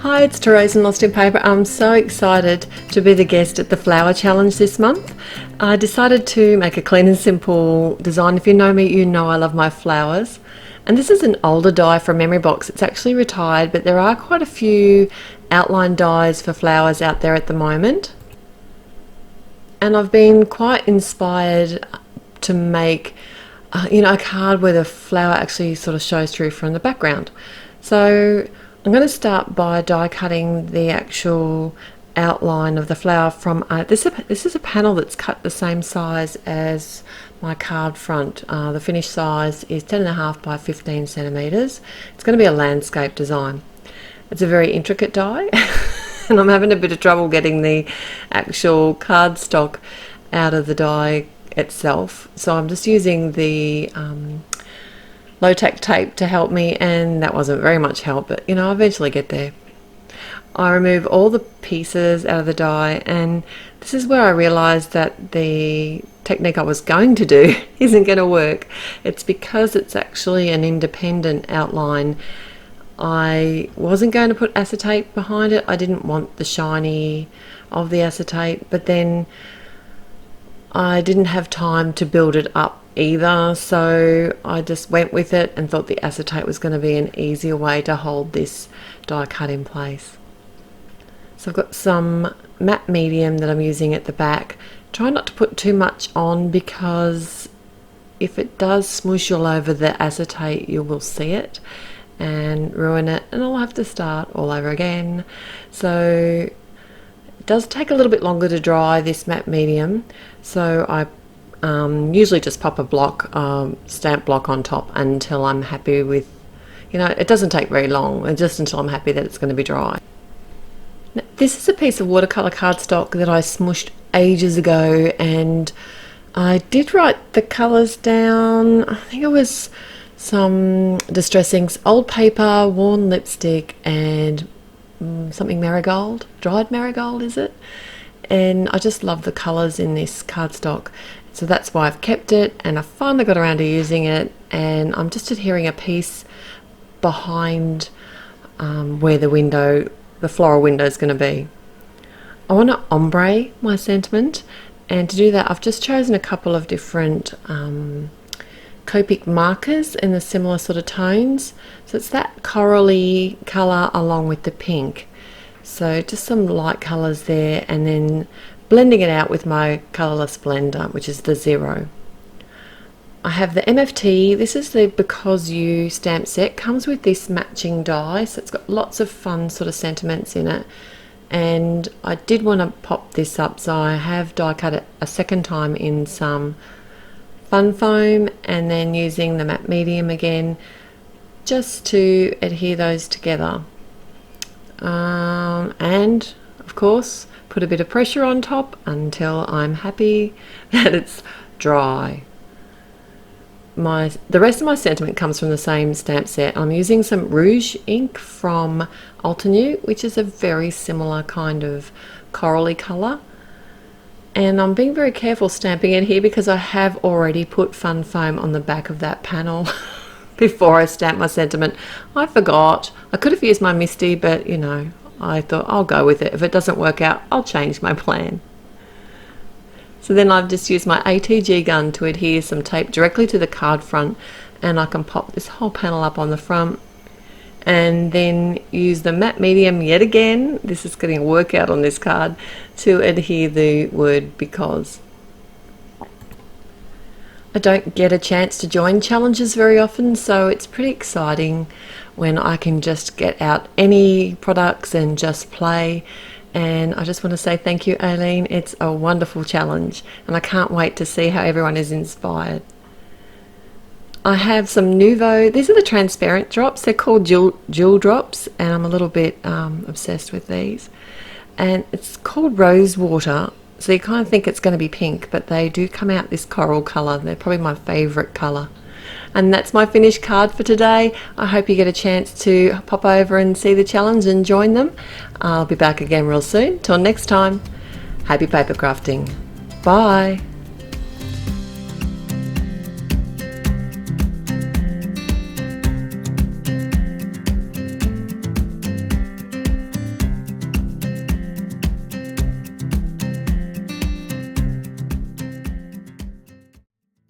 Hi, it's Therese and Lostinpaper. I'm so excited to be the guest at the flower challenge this month. I decided to make a clean and simple design. If you know me, you know I love my flowers. And this is an older die from Memory Box. It's actually retired, but there are quite a few outline dies for flowers out there at the moment. And I've been quite inspired to make a card where the flower actually sort of shows through from the background. So I'm going to start by die cutting the actual outline of the flower from this is a panel that's cut the same size as my card front. The finished size is 10.5 by 15 centimeters. It's going to be a landscape design. It's a very intricate die and I'm having a bit of trouble getting the actual cardstock out of the die itself, so I'm just using the low-tack tape to help me, and that wasn't very much help, but I'll eventually get there. I remove all the pieces out of the die, and this is where I realized that the technique I was going to do isn't going to work. It's because it's actually an independent outline. I wasn't going to put acetate behind it. I didn't want the shiny of the acetate, but then I didn't have time to build it up either, so I just went with it and thought the acetate was going to be an easier way to hold this die cut in place. So I've got some matte medium that I'm using at the back. Try not to put too much on, because if it does smoosh all over the acetate, you will see it and ruin it, and I'll have to start all over again. So it does take a little bit longer to dry, this matte medium, so I usually just pop a block, stamp block on top until I'm happy with, it doesn't take very long, just until I'm happy that it's going to be dry. Now, this is a piece of watercolor cardstock that I smushed ages ago, and I did write the colors down. I think it was some Distress inks, old paper, worn lipstick, and something marigold, dried marigold is it? And I just love the colors in this cardstock, so that's why I've kept it, and I finally got around to using it, and I'm just adhering a piece behind where the floral window is going to be. I want to ombre my sentiment, and to do that I've just chosen a couple of different Copic markers in the similar sort of tones. So it's that corally colour along with the pink. So just some light colours there, and then blending it out with my colourless blender, which is the 0. I have the MFT. This is the Because You stamp set. Comes with this matching die, so it's got lots of fun sort of sentiments in it. And I did want to pop this up, so I have die cut it a second time in some fun foam, and then using the matte medium again just to adhere those together. And of course put a bit of pressure on top until I'm happy that it's dry. The rest of my sentiment comes from the same stamp set. I'm using some rouge ink from Altenew, which is a very similar kind of corally colour, and I'm being very careful stamping it here because I have already put fun foam on the back of that panel before I stamped my sentiment. I forgot. I could have used my Misty, but I thought I'll go with it. If it doesn't work out, I'll change my plan. So then I've just used my ATG gun to adhere some tape directly to the card front, and I can pop this whole panel up on the front, and then use the matte medium yet again. This is getting a workout on this card, to adhere the word because. I don't get a chance to join challenges very often, so it's pretty exciting when I can just get out any products and just play. And I just want to say thank you, Aileen. It's a wonderful challenge, and I can't wait to see how everyone is inspired. I have some Nouveau. These are the transparent drops. They're called jewel drops, and I'm a little bit obsessed with these. And it's called Rose Water. So you kind of think it's going to be pink, but they do come out this coral colour. They're probably my favourite colour. And that's my finished card for today. I hope you get a chance to pop over and see the challenge and join them. I'll be back again real soon. Till next time, happy paper crafting. Bye.